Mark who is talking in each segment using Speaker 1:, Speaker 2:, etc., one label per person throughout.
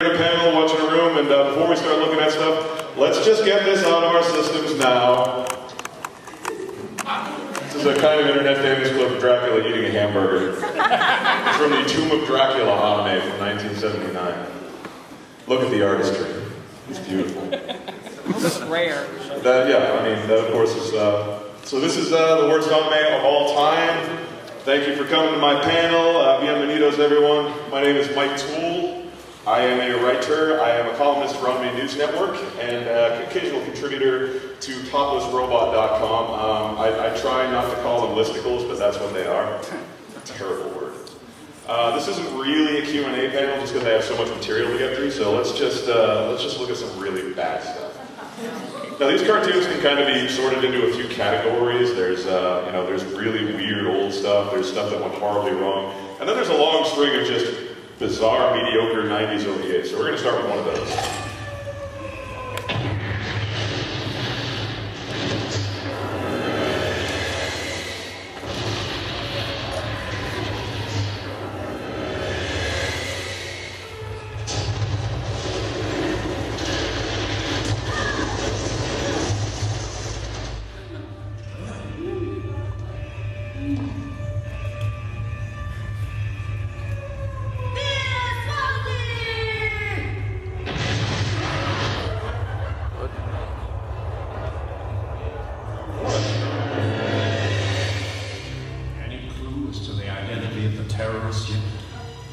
Speaker 1: In a panel, watching a room, and before we start looking at stuff, let's just get this out of our systems now. This is a kind of internet famous clip of Dracula eating a hamburger. It's from the Tomb of Dracula anime from 1979. Look at the artistry. It's beautiful.
Speaker 2: It's rare.
Speaker 1: Yeah, I mean, that of course is, so this is the worst anime of all time. Thank you for coming to my panel. Bienvenidos, everyone. My name is Mike Toole. I am a writer. I am a columnist for Anime News Network and an occasional contributor to toplessrobot.com. I try not to call them listicles, but that's what they are. Terrible word. This isn't really a Q&A panel just because I have so much material to get through, so let's just look at some really bad stuff. Now these cartoons can kind of be sorted into a few categories. There's there's really weird old stuff, there's stuff that went horribly wrong, and then there's a long string of just bizarre, mediocre 90s OVAs. So we're going to start with one of those.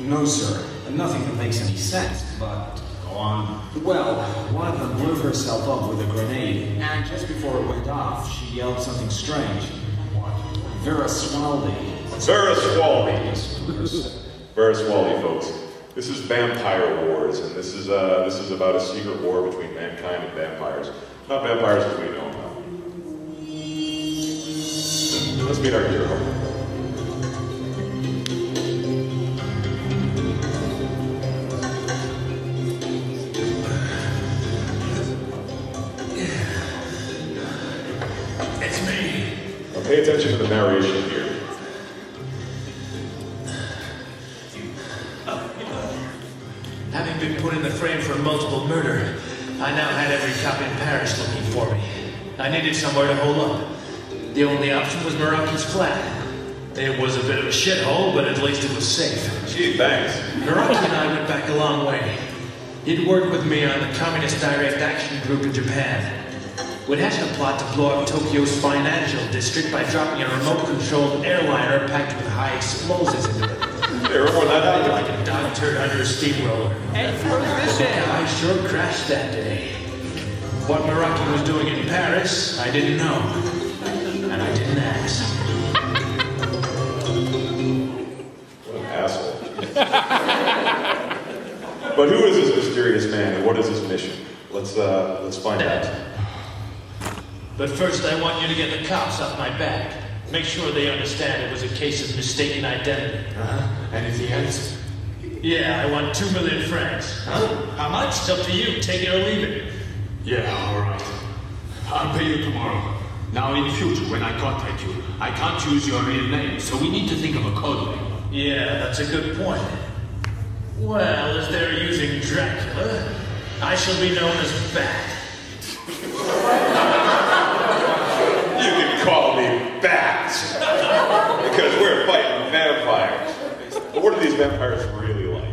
Speaker 3: No, sir. Nothing that makes any sense, but go on. Well, one of them blew herself up with a grenade, and just before it went off, she yelled something strange. What? Vera Swaldy.
Speaker 1: Vera Swaldy. Vera Swaldy, folks. This is Vampire Wars, and this is about a secret war between mankind and vampires. Not vampires as we know them. Let's meet our hero. Pay attention to the narration here.
Speaker 4: Having been put in the frame for multiple murder, I now had every cop in Paris looking for me. I needed somewhere to hole up. The only option was Meraki's flat. It was a bit of a shithole, but at least it was safe.
Speaker 1: Gee, thanks.
Speaker 4: Meraki and I went back a long way. He'd worked with me on the Communist Direct Action Group in Japan. We'd hatched a plot to blow up Tokyo's financial district by dropping a remote-controlled airliner packed with high explosives into it.
Speaker 1: Hey, remember that happened?
Speaker 4: Like a dog turd under a steamroller.
Speaker 2: And through this
Speaker 4: The guy sure crashed that day. What Meraki was doing in Paris, I didn't know. And I didn't ask.
Speaker 1: What an asshole. But who is this mysterious man and what is his mission? Let's find out.
Speaker 4: But first, I want you to get the cops off my back. Make sure they understand it was a case of mistaken identity.
Speaker 3: Anything else?
Speaker 4: Yeah, I want 2 million francs.
Speaker 3: Huh?
Speaker 4: How much? It's up to you. Take it or leave it.
Speaker 5: Yeah, all right. I'll pay you tomorrow. Now, in future, when I contact you, I can't use your real name, so we need to think of a code name.
Speaker 4: Yeah, that's a good point. Well, as they're using Dracula, I shall be known as Bat.
Speaker 1: You can call me Bats, because we're fighting vampires. But what are these vampires really like?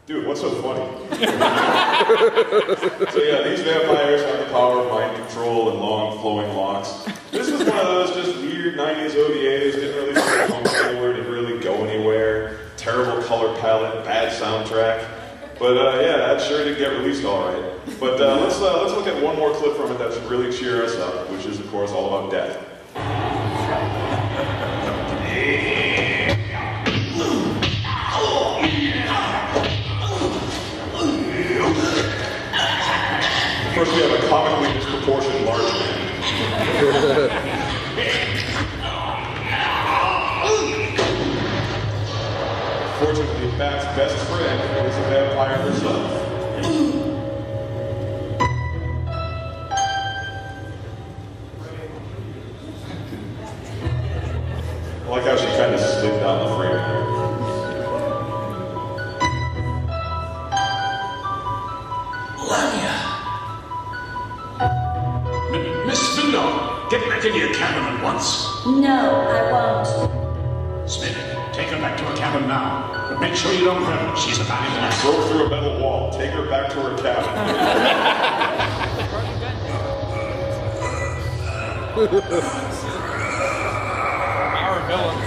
Speaker 1: Dude, what's so funny? So yeah, these vampires have the power of mind control and long flowing locks. This was one of those just weird 90s OVAs, didn't really feel anywhere, didn't really go anywhere. color palette, bad soundtrack. But yeah, that sure did get released all right. But let's look at one more clip from it that should really cheer us up, which is, of course, all about death. First, we have a comically disproportionate large man. Fortunately, Bat's best friend is a vampire herself. I like how she kind of slid down the frame here.
Speaker 5: Miss Spindle, get back into your cabin at once.
Speaker 6: No, I won't.
Speaker 5: Smith, take her back to her cabin now. But make sure you don't hurt her. She's a valuable asset.
Speaker 1: Broke through a metal wall. Take her back to her cabin.
Speaker 2: Our villain.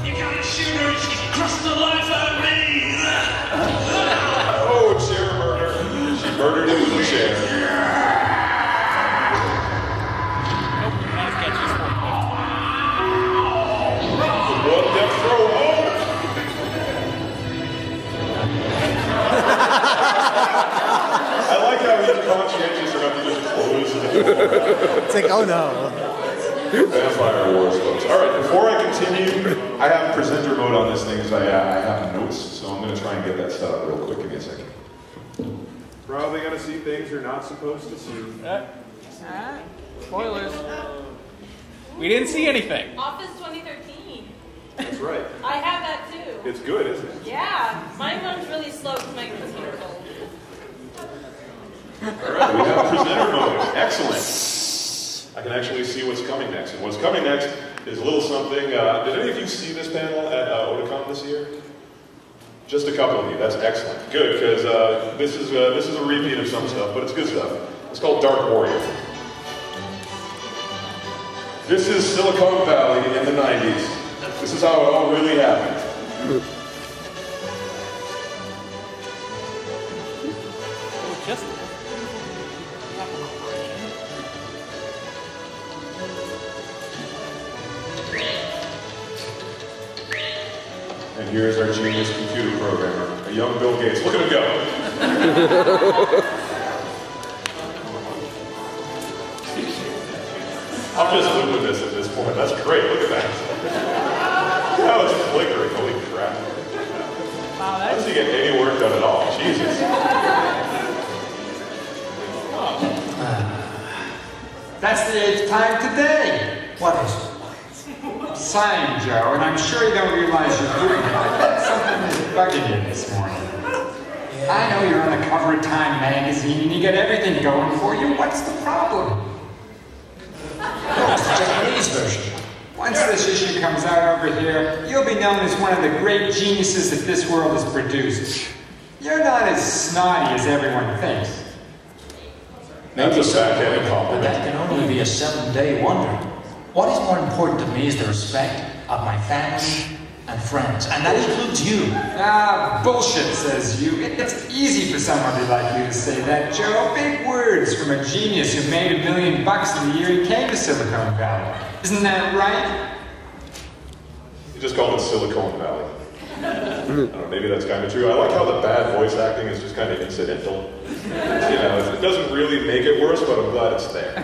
Speaker 5: You gotta shoot her. She crushed the life out of me.
Speaker 1: Oh, chair murder. She murdered him with a chair. One death throw home. I like how he's conscientious enough to just close the door.
Speaker 7: It's like, oh no.
Speaker 1: Vampire Wars, folks. All right, before I continue, I have presenter mode on this thing because I have notes, so I'm going to try and get that set up real quick. Give me a second. Probably going to see things you're not supposed to see.
Speaker 2: Spoilers. We didn't see anything.
Speaker 8: Office 2013.
Speaker 1: That's right.
Speaker 8: I have that too.
Speaker 1: It's good, isn't it?
Speaker 8: Yeah, mine runs really slow because my computer's old.
Speaker 1: All right, we have presenter mode. Excellent. I can actually see what's coming next. And what's coming next is a little something. Did any of you see this panel at Otakon this year? Just a couple of you. That's excellent. Good, because this is a repeat of some stuff, but it's good stuff. It's called Dark Warrior. This is Silicon Valley in the 90s. This is how it all really happened.
Speaker 2: Just
Speaker 1: And here's our genius computer programmer, a young Bill Gates. Look at him go. I'm just living with this at this point. That's great. Look at that. Now it's flickering. Holy crap.
Speaker 2: wow,
Speaker 1: How
Speaker 2: that's
Speaker 1: does he get any work done at all? Jesus.
Speaker 9: That's the 8th time today. What is it? Sign, Joe, and I'm sure you don't realize you're doing it. I bet something is bugging you this morning. I know you're on the cover of Time magazine and you get everything going for you. What's the problem? Oh, it's the Japanese version. Once this issue comes out over here, you'll be known as one of the great geniuses that this world has produced. You're not as snotty as everyone thinks.
Speaker 1: That's a backhanded
Speaker 10: but
Speaker 1: compliment.
Speaker 10: that can only be a 7-day wonder. What is more important to me is the respect of my family and friends, and that includes you.
Speaker 9: Ah, bullshit, says you. It's easy for somebody like you to say that, Joe. Big words from a genius who made $1 million in the year he came to Silicon Valley. Isn't that right?
Speaker 1: You just called it Silicon Valley. I don't know, maybe that's kind of true. I like how the bad voice acting is just kind of incidental. You know, it doesn't really make it worse, but I'm glad it's there.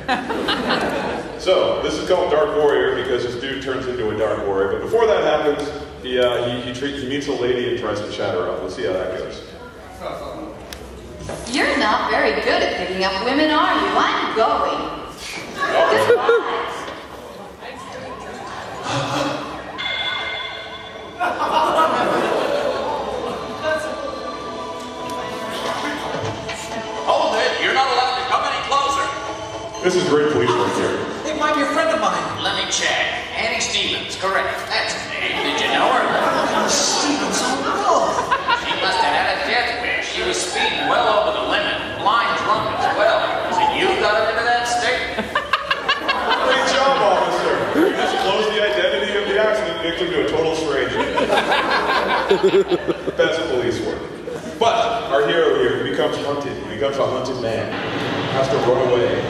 Speaker 1: So, this is called Dark Warrior because this dude turns into a Dark Warrior. But before that happens, he meets a lady and tries to chat her up. Let's see how that goes.
Speaker 6: You're not very good at picking up women, are you? I'm going. Goodbye.
Speaker 11: Hold it! You're not allowed to come any closer.
Speaker 1: This is great police work here.
Speaker 10: It might be a friend of mine.
Speaker 11: Let me check. Annie Stevens, correct. That's her name. Did you know her?
Speaker 10: Stevens, oh no.
Speaker 11: She must have had a death wish. She was speeding well over the limit. Blind drunk as well. Is it you got her into that state?
Speaker 1: Great job, officer. You disclosed the identity of the accident victim to a total stranger. That's police work. But our hero here becomes hunted. He becomes a hunted man. Has to run away.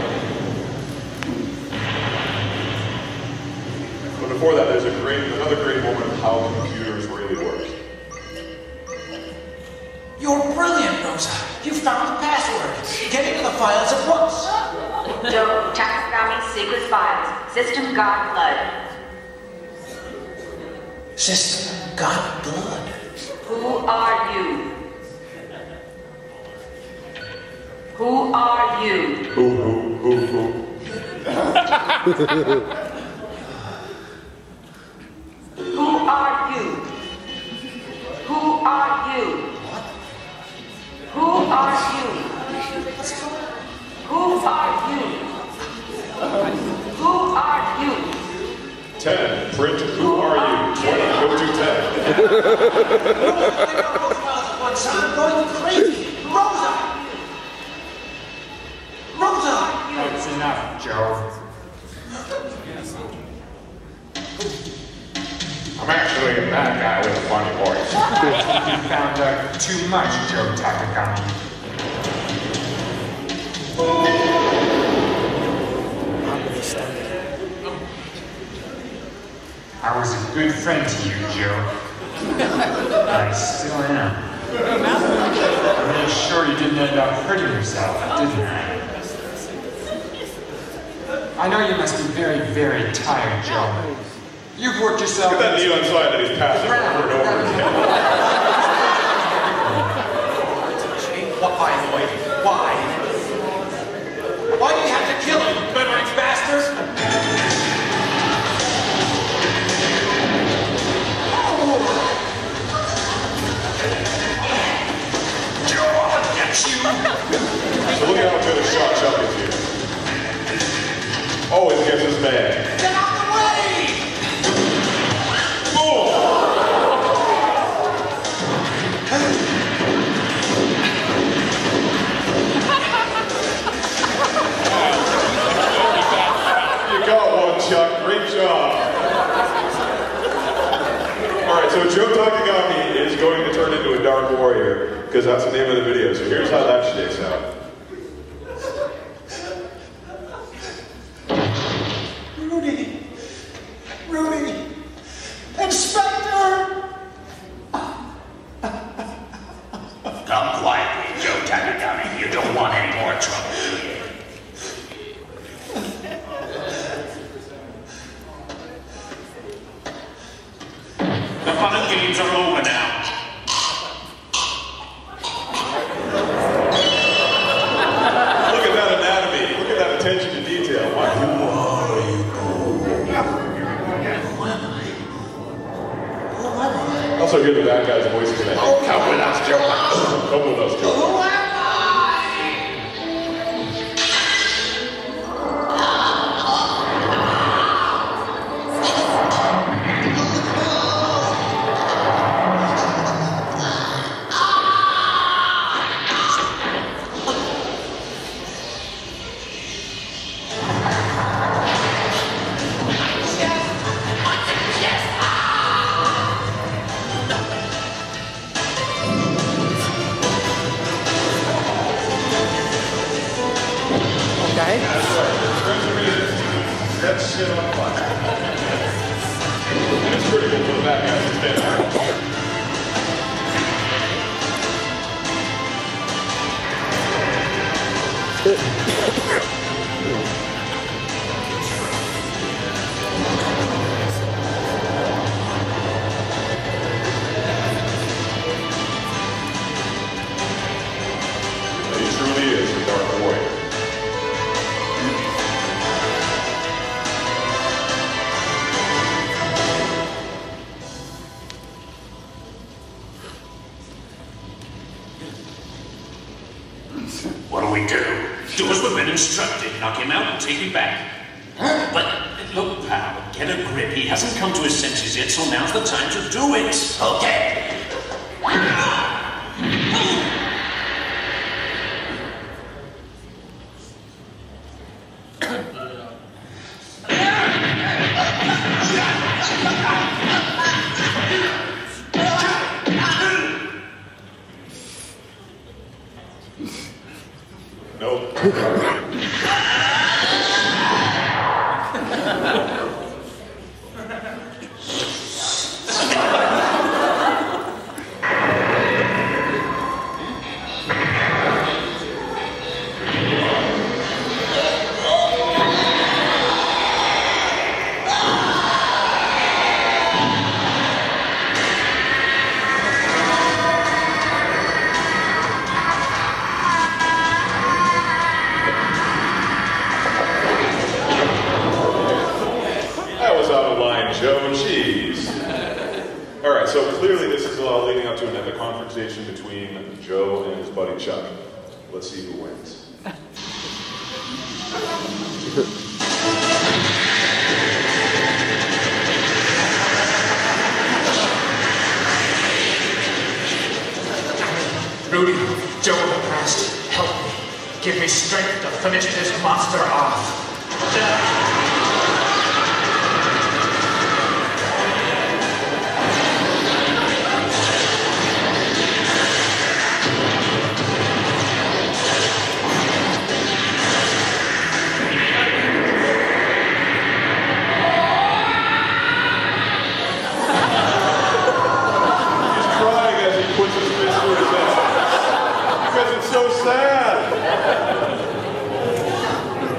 Speaker 1: But before that, there's another great moment of how computers really work.
Speaker 10: You're brilliant, Rosa. You found the password. Get into the files at once.
Speaker 6: Don't Takagami secret files. System got blood.
Speaker 10: System got blood.
Speaker 6: Who are you? Who are you?
Speaker 1: Who?
Speaker 6: Who are you? Who are you? Who are you? Who are you? Who are you?
Speaker 1: 10. Print who are you? 20. Go to 10.
Speaker 10: I'm going crazy. Rosa! Rosa!
Speaker 9: That's enough, Joe.
Speaker 5: I'm actually a bad guy with a funny voice.
Speaker 9: You found out too much, Joe Takagami. I was a good friend to you, Joe. I still am. I'm really sure you didn't end up hurting yourself, didn't you? I know you must be very, very tired, Joe. You've worked yourself...
Speaker 1: Look at that neon sign that he's passing over and over again.
Speaker 10: By the way, why? Why do you have to kill him, you murdering bastard? Joe, I'll get you!
Speaker 1: So look at how good a shot Chuck is here. Always gets his man.
Speaker 10: Get out the way!
Speaker 1: Boom! You got one, Chuck. Great job. Alright, so Joe Takagami is going to turn into a Dark Warrior, because that's the name of the video. So here's how that shakes out.
Speaker 10: Rudy! Inspector!
Speaker 11: Come quietly, Joe Takagami. You don't want any more trouble, do you? The fun and games are over now.
Speaker 1: Look at that anatomy. Look at that attention to detail. Who are you? Also hear the bad guy's voice today.
Speaker 11: Oh, come with us, Joe.
Speaker 1: Come with us, Joe. That shit on fire. And it's critical for the bad guys to stand there. He truly is the Dark Warrior.
Speaker 11: What do we do? Do as we've been instructed. Knock him out and take him back. But, look, pal, get a grip. He hasn't come to his senses yet, so now's the time to do it. Okay.
Speaker 1: so clearly this is leading up to an epic confrontation between Joe and his buddy Chuck. Let's see who wins.
Speaker 10: Rudy, Joe of the past, help me. Give me strength to finish this monster off.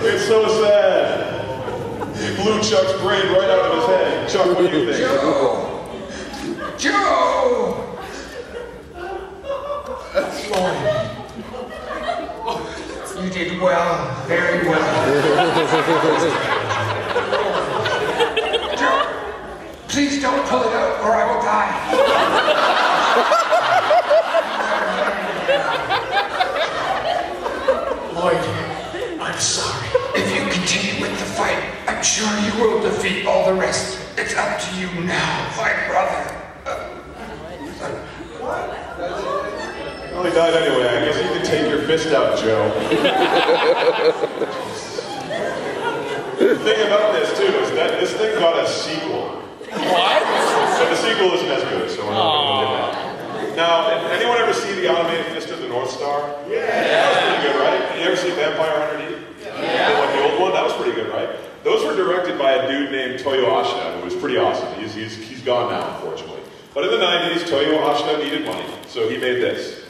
Speaker 1: It's so sad. He blew Chuck's brain right out of his head. Chuck, what do you think?
Speaker 9: Joe! You did well, very well. Joe, please don't pull it out or I will die. Lloyd, I'm sorry. If you continue with the fight, I'm sure you will defeat all the rest. It's up to you now, my brother.
Speaker 1: Well, he died anyway. I guess you can take your fist out, Joe. The thing about this, too, is that this thing got a sequel.
Speaker 2: What?
Speaker 1: So the sequel isn't as good, so we're not going to look at that. Now, anyone ever see the animated Fist of the North Star? Yeah! That was pretty good, right? You ever see Vampire Underneath? Yeah. Like the old one? That was pretty good, right? Those were directed by a dude named Toyo Ashita, who was pretty awesome. He's gone now, unfortunately. But in the 90s, Toyo Ashita needed money, so he made this.